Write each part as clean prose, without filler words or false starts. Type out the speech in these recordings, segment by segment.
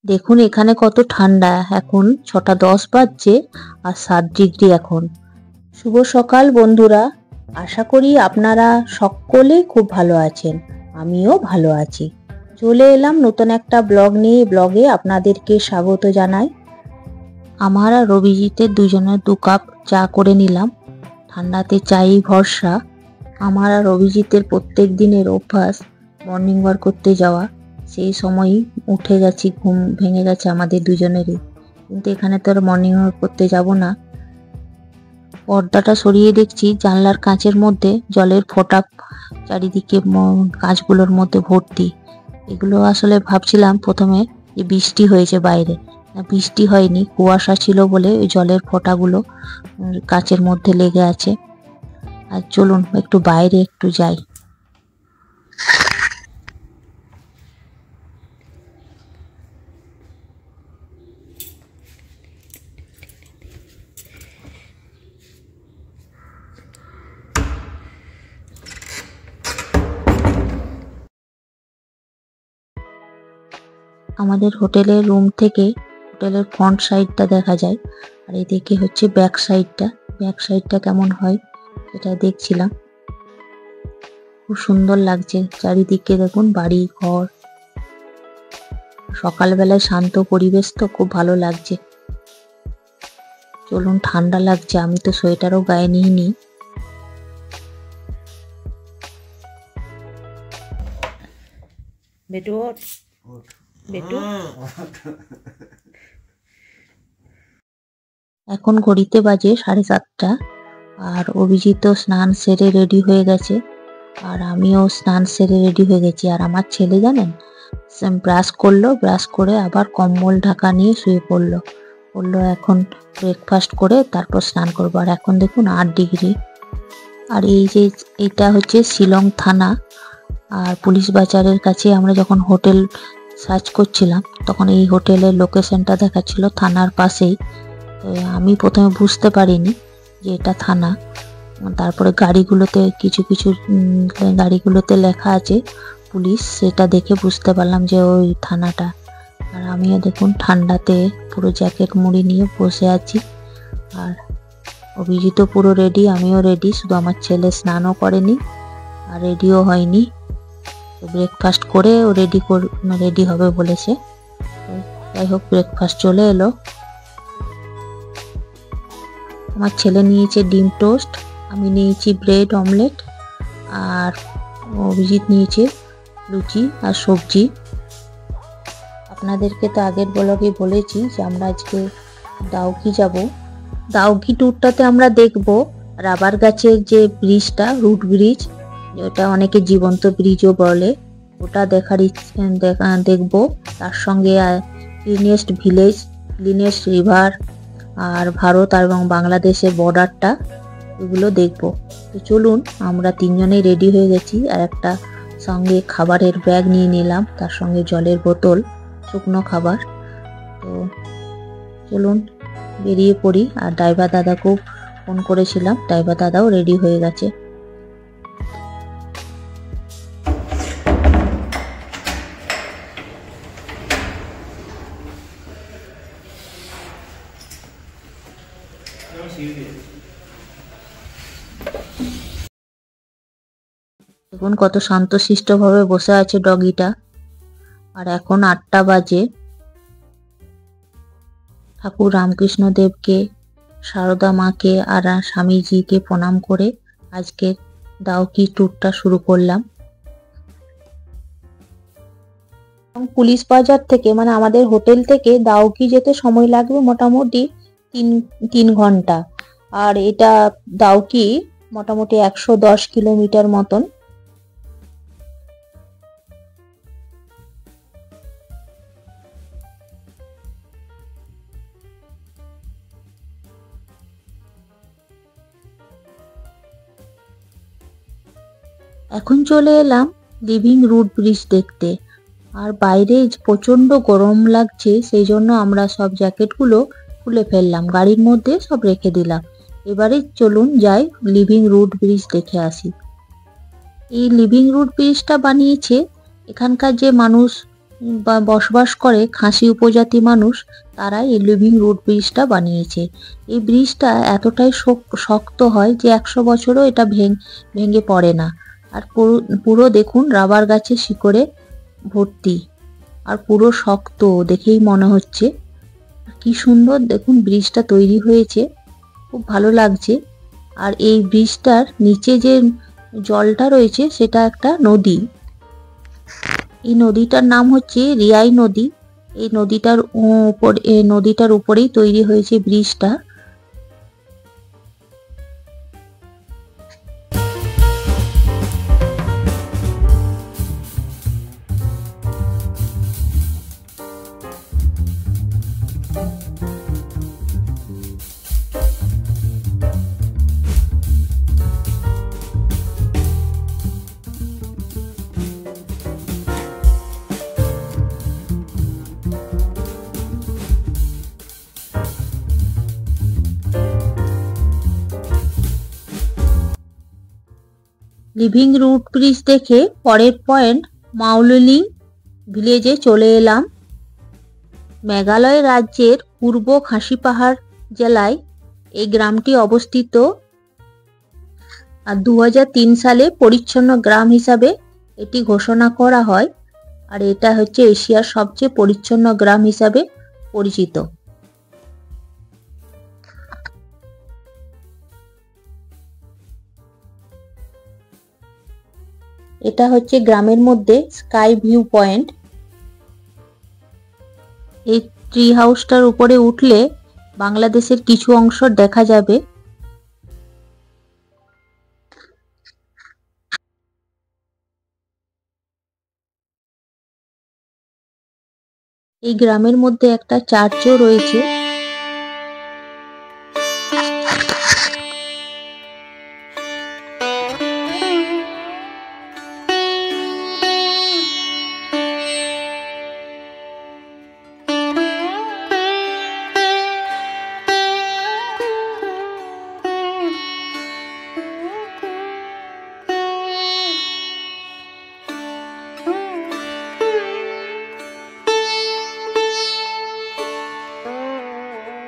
দেখুন এখানে কত ঠান্ডা। এখন 6টা 10 বাজছে আর 7 ডিগ্রি এখন। শুভ সকাল বন্ধুরা, আশা করি আপনারা সকলে খুব ভালো আছেন। আমিও ভালো আছি। চলে এলাম নতুন একটা ব্লগ নিয়ে। ব্লগে আপনাদেরকে স্বাগত জানাই। আমার আর অভিজিতের দুজনের 2 কাপ চা করে নিলাম। ঠান্ডাতে চাই ভরসা। আমার আর অভিজিতের প্রত্যেক দিনের অভ্যাস মর্নিং ওয়াক করতে যাওয়া। সেই সময়ই উঠে গেছি, ঘুম ভেঙে গেছে আমাদের দুজনেরই। কিন্তু এখানে তো আর মর্নিং ওয়াক করতে যাব না। পর্দাটা সরিয়ে দেখছি জানলার কাঁচের মধ্যে জলের ফোঁটা চারিদিকে, কাঁচগুলোর মধ্যে ভর্তি। এগুলো আসলে ভাবছিলাম প্রথমে যে বৃষ্টি হয়েছে বাইরে, না বৃষ্টি হয়নি, কুয়াশা ছিল বলে ওই জলের ফোঁটাগুলো কাঁচের মধ্যে লেগে আছে। আর চলুন একটু বাইরে একটু যাই। আমাদের হোটেলের রুম থেকে হোটেলের ফ্রন্ট সাইডটা দেখা যায়, আর এদিকে হচ্ছে ব্যাক সাইডটা কেমন হয় সেটা দেখছিলাম। খুব সুন্দর লাগছে চারিদিকে, দেখুন বাড়ি ঘর, সকালবেলায় শান্ত পরিবেশ, তো খুব ভালো লাগছে। চলুন, ঠান্ডা লাগছে, আমি তো সোয়েটারও গায়ে নিইনি। বেটু বেটু এখন ঘড়িতে বাজে 7:30, আর অভিজিৎ স্নান সেরে রেডি হয়ে গেছে, আর আমিও স্নান সেরে রেডি হয়ে গেছি। আর আমার ছেলে জানেন, ব্রাশ করলো, ব্রাশ করে আবার কম্বল ঢাকা নিয়ে শুয়ে পড়লো। এখন ব্রেকফাস্ট করে তারপর স্নান করবো। আর এখন দেখুন 8 ডিগ্রি। আর এই যে এটা হচ্ছে শিলং থানা, আর পুলিশ বাজারের কাছে আমরা যখন হোটেল সার্চ করছিলাম তখন এই হোটেলের লোকেশনটা দেখাচ্ছিল থানার পাশেই। তো আমি প্রথমে বুঝতে পারিনি যে এটা থানা। তারপরে গাড়িগুলোতে লেখা আছে পুলিশ, সেটা দেখে বুঝতে পারলাম যে ওই থানাটা। আর আমিও দেখুন ঠান্ডাতে পুরো জ্যাকেট মুড়ি নিয়ে বসে আছি। আর অভিজিৎ পুরো রেডি, আমিও রেডি, শুধু আমার ছেলে স্নানও করেনি আর রেডিও হয়নি। ব্রেকফাস্ট করে ও রেডি হবে বলেছে। যাই হোক, ব্রেকফাস্ট চলে এলো। আমার ছেলে নিয়েছে ডিম টোস্ট, আমি নিয়েছি ব্রেড অমলেট, আর অভিজিৎ নিয়েছে লুচি আর সবজি। আপনাদেরকে তো আগের ব্লগে বলেছি যে আমরা আজকে দাউকি যাব। দাউকি ট্যুরটাতে আমরা দেখব রাবার গাছের যে ব্রিজটা, রুট ব্রিজ, যেটা অনেকে জীবন্ত ব্রিজও বলে, ওটা দেখব। তার সঙ্গে ক্লিনেস্ট ভিলেজ, ক্লিনেস্ট রিভার, আর ভারত এবং বাংলাদেশের বর্ডারটা, এগুলো দেখব। তো চলুন, আমরা তিনজনেই রেডি হয়ে গেছি, আর একটা সঙ্গে খাবারের ব্যাগ নিয়ে নিলাম, তার সঙ্গে জলের বোতল, শুকনো খাবার। তো চলুন বেরিয়ে পড়ি। আর ড্রাইভার দাদাকেও ফোন করেছিলাম, ড্রাইভার দাদাও রেডি হয়ে গেছে। দেখুন কত শান্তশিষ্ট ভাবে বসে আছে ডগিটা। আর এখন 8টা বাজে। ঠাকুর রামকৃষ্ণ দেবকে, সারদা মাকে আর স্বামীজিকে প্রণাম করে আজকের দাউকি ট্যুরটা শুরু করলাম। পুলিশ বাজার থেকে, মানে আমাদের হোটেল থেকে দাউকি যেতে সময় লাগবে মোটামুটি 3 ঘন্টা। আর এটা দাউকি মোটামুটি 110 কিলোমিটার মতন। এখন চলে এলাম লিভিং রুট ব্রিজ দেখতে। আর বাইরে প্রচন্ড গরম লাগছে, সেই জন্য আমরা সব জ্যাকেটগুলো খুলে ফেললাম, গাড়ির মধ্যে সব রেখে দিলাম। এবারে চলুন যাই লিভিং রুট ব্রিজ দেখে আসি। এই লিভিং রুট ব্রিজটা বানিয়েছে এখানকার যে মানুষ বা বসবাস করে খাসি উপজাতি মানুষ, তারা এই লিভিং রুট ব্রিজটা বানিয়েছে। এই ব্রিজটা এতটাই শক্ত হয় যে 100 বছরও এটা ভেঙে পড়ে না। আর পুরো পুরো দেখুন রাবার গাছের শিকড়ে ভর্তি, আর পুরো শক্ত দেখেই মনে হচ্ছে। কি সুন্দর দেখুন ব্রিজটা তৈরি হয়েছে, খুব ভালো লাগছে। আর এই ব্রিজটার নিচে যে জলটা রয়েছে সেটা একটা নদী। এই নদীটার নাম হচ্ছে রিয়াই নদী। এই নদীটার উপরেই তৈরি হয়েছে ব্রিজটা। লিভিং রুট ব্রিজ দেখে পরের পয়েন্ট মাউলিলিং ভিলেজে চলে এলাম। মেঘালয় রাজ্যের পূর্ব খাসি পাহাড় জেলায় এই গ্রামটি অবস্থিত। আর 2003 সালে পরিচ্ছন্ন গ্রাম হিসাবে এটি ঘোষণা করা হয়। আর এটা হচ্ছে এশিয়ার সবচেয়ে পরিচ্ছন্ন গ্রাম হিসাবে পরিচিত। এটা হচ্ছে গ্রামের মধ্যে স্কাই ভিউ পয়েন্ট। এই ট্রি হাউসটার উপরে উঠলে বাংলাদেশের কিছু অংশ দেখা যাবে। এই গ্রামের মধ্যে একটা চার্চও রয়েছে।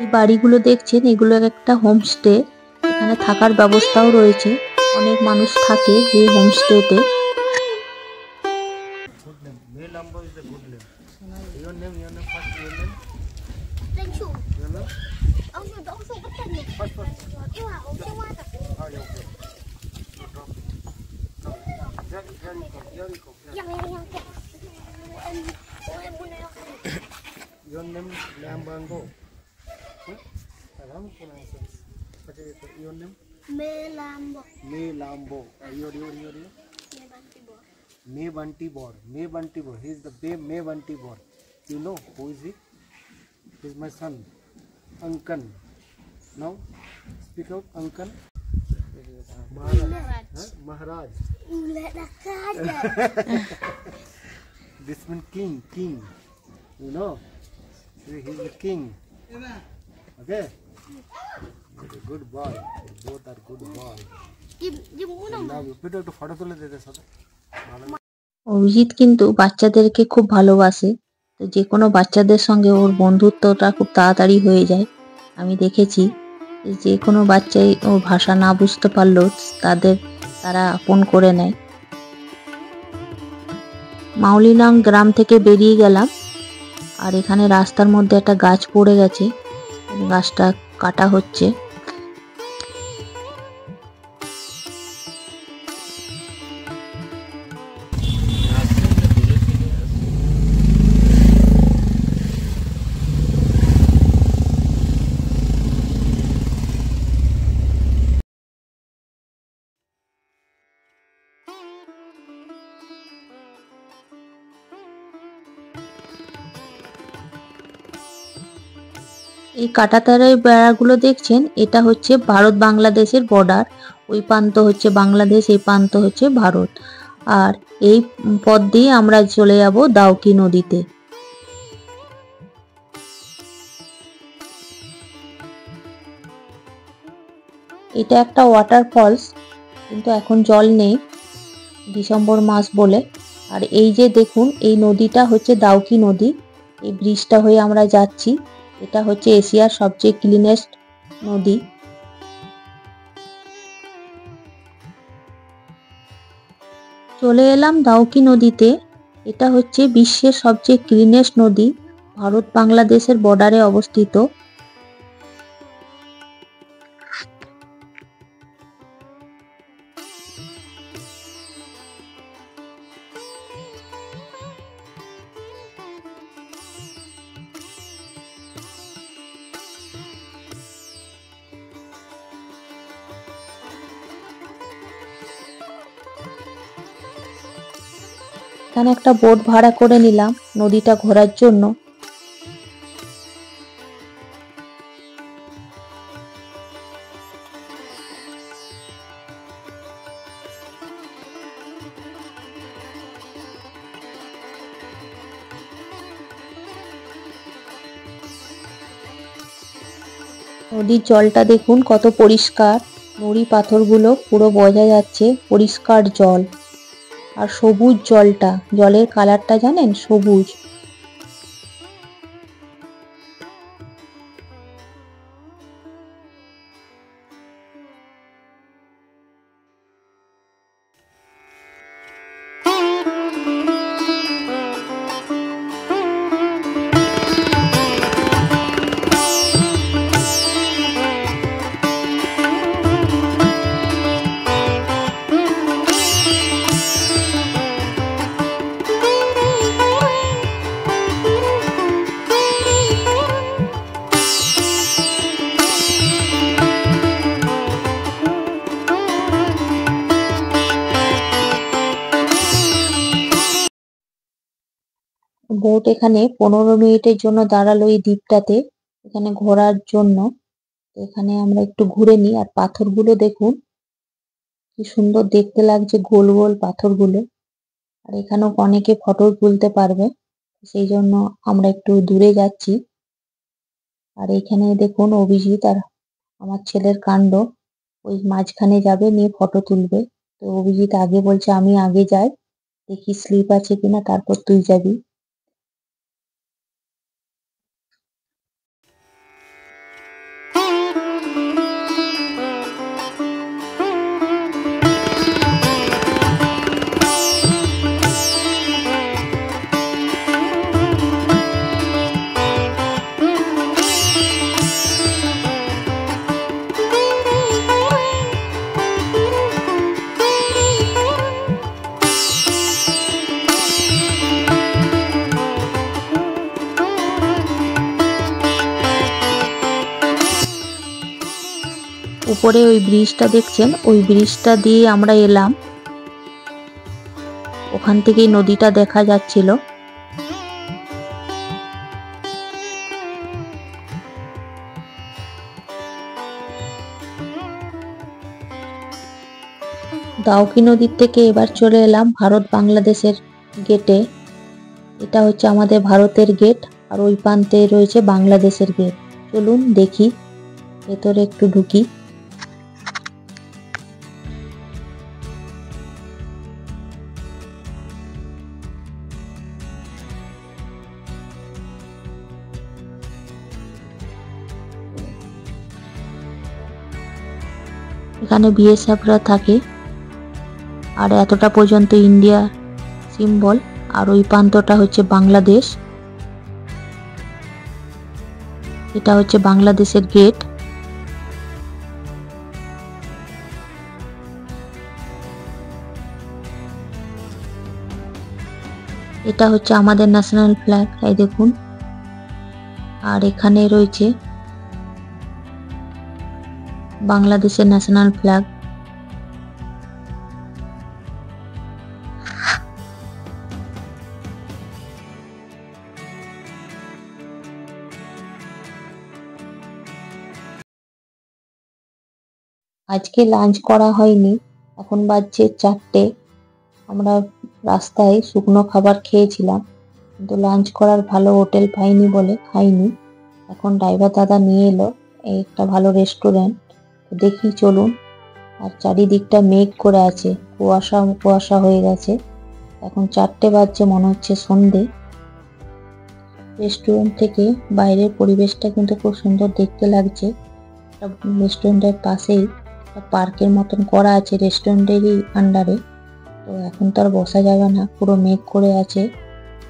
এই বাড়িগুলো দেখছেন, এগুলো একটা হোমস্টে। এখানে থাকার ব্যবস্থাও রয়েছে, অনেক মানুষ থাকে এই হোমস্টেতে। Your name Lambango. Aram pronunciations. What is your name? Melambo. Melambo. Your. Mebantibor. Mebantibor. He is the Mebantibor. You know who is he? He is my son. Ankan. Now speak out Ankan. Maharaj. Huh? Maharaj. This means king. You know. He is the king. Okay. Good boy. Both are good boy. Love you. Peter to photo তুলে দিতে সাথে। অভিজিৎ কিন্তু বাচ্চাদেরকে খুব ভালোবাসে, তো যে কোনো বাচ্চাদের সঙ্গে ওর বন্ধুত্বটা খুব তাড়াতাড়ি হয়ে যায়। আমি দেখেছি যে কোনো বাচ্চাই ওর ভাষা না বুঝতে পারলেও তারা আপন করে নেয়। মাউলিলাং গ্রাম থেকে বেরিয়ে গেলাম, আর এখানে রাস্তার মধ্যে একটা গাছ পড়ে গেছে, গাছটা কাটা হচ্ছে। এই কাঁটাতারের বেড়াগুলো দেখছেন, এটা হচ্ছে ভারত বাংলাদেশের বর্ডার। ওই প্রান্ত হচ্ছে বাংলাদেশ, এই প্রান্ত হচ্ছে ভারত। আর এই পথ দিয়ে আমরা চলে যাব দাউকি নদীতে। এটা একটা ওয়াটারফলস, কিন্তু এখন জল নেই, ডিসেম্বর মাস বলে। আর এই যে দেখুন, এই নদীটা হচ্ছে দাউকি নদী। এই ব্রিজটা হয়ে আমরা যাচ্ছি। এটা হচ্ছে এশিয়ার সবচেয়ে ক্লিনেস্ট নদী। চলে এলাম দাউকি নদীতে। এটা হচ্ছে বিশ্বের সবচেয়ে ক্লিনেস্ট নদী, ভারত বাংলাদেশের বর্ডারে অবস্থিত। এখানে একটা বোট ভাড়া করে নিলাম নদীটা ঘোরার জন্য। নদীর জলটা দেখুন কত পরিষ্কার, নুড়ি পাথরগুলো পুরো বোঝা যাচ্ছে, পরিষ্কার জল। আর সবুজ জলটা, জলের কালারটা জানেন, সবুজ। বোট এখানে 15 মিনিটের জন্য দাঁড়ালো এই দ্বীপটাতে, এখানে ঘোরার জন্য। এখানে আমরা একটু ঘুরে নিই। আর পাথরগুলো দেখুন কি সুন্দর দেখতে লাগছে, গোল গোল পাথরগুলো। আর এখানেও অনেকে ফটো তুলতে পারবে, সেই জন্য আমরা একটু দূরে যাচ্ছি। আর এখানে দেখুন অভিজিৎ আর আমার ছেলের কাণ্ড, ওই মাঝখানে যাবে, নিয়ে ফটো তুলবে। তো অভিজিৎ আগে বলছে আমি আগে যাই, দেখি স্লিপ আছে কিনা, তারপর তুই যাবি। উপরে ওই ব্রিজটা দেখছেন, ওই ব্রিজটা দিয়ে আমরা এলাম, ওখান থেকেই নদীটা দেখা যাচ্ছিল। দাউকি নদীর থেকে এবার চলে এলাম ভারত বাংলাদেশের গেটে। এটা হচ্ছে আমাদের ভারতের গেট, আর ওই প্রান্তে রয়েছে বাংলাদেশের গেট। চলুন দেখি, ভেতরে একটু ঢুকি। এখানে বিএসএফরা থাকে। আর এতটা পর্যন্ত ইন্ডিয়া সিম্বল, আর ওই প্রান্তটা হচ্ছে বাংলাদেশ। এটা হচ্ছে বাংলাদেশের গেট। এটা হচ্ছে আমাদের ন্যাশনাল ফ্ল্যাগ, এই দেখুন। আর এখানে রয়েছে বাংলাদেশের ন্যাশনাল ফ্ল্যাগ। আজকে লাঞ্চ করা হয়নি, এখন বাজছে 4টে। আমরা রাস্তায় শুকনো খাবার খেয়েছিলাম, কিন্তু লাঞ্চ করার ভালো হোটেল পাইনি বলে খাইনি। এখন ড্রাইভার দাদা নিয়ে এলো এই একটা ভালো রেস্টুরেন্ট, দেখি চলুন। আর চারিদিকটা মেঘ করে আছে, কুয়াশা কুয়াশা হয়ে গেছে। এখন 4টে বাজছে, মনে হচ্ছে সন্ধে। রেস্টুরেন্ট থেকে বাইরের পরিবেশটা কিন্তু খুব সুন্দর দেখতে লাগছে। রেস্টুরেন্টের পাশেই পার্কের মতন করা আছে রেস্টুরেন্টেরই আন্ডারে। তো এখন তো আর বসা যাবে না, পুরো মেঘ করে আছে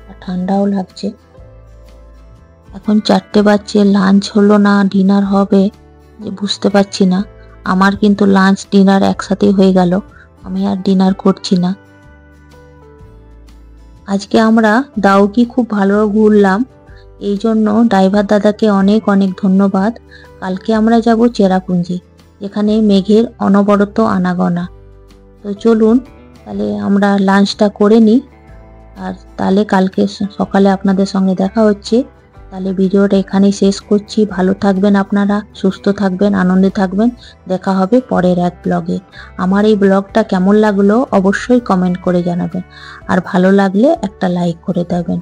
আর ঠান্ডাও লাগছে। এখন 4টে বাজছে, লাঞ্চ হলো না ডিনার হবে যে বুঝতে পারছি না। আমার কিন্তু লাঞ্চ ডিনার একসাথেই হয়ে গেল, আমি আর ডিনার করছি না। আজকে আমরা দাউকি খুব ভালো ঘুরলাম, এই জন্য ড্রাইভার দাদাকে অনেক অনেক ধন্যবাদ। কালকে আমরা যাব চেরাপুঞ্জি, যেখানে মেঘের অনবরত আনাগোনা। তো চলুন তাহলে আমরা লাঞ্চটা করে নিই, আর তাহলে কালকে সকালে আপনাদের সঙ্গে দেখা হচ্ছে। তাহলে ভিডিওটা এখানেই শেষ করছি। ভালো থাকবেন আপনারা, সুস্থ থাকবেন, আনন্দে থাকবেন। দেখা হবে পরের এক ব্লগে। আমার এই ব্লগটা কেমন লাগলো অবশ্যই কমেন্ট করে জানাবেন, আর ভালো লাগলে একটা লাইক করে দেবেন।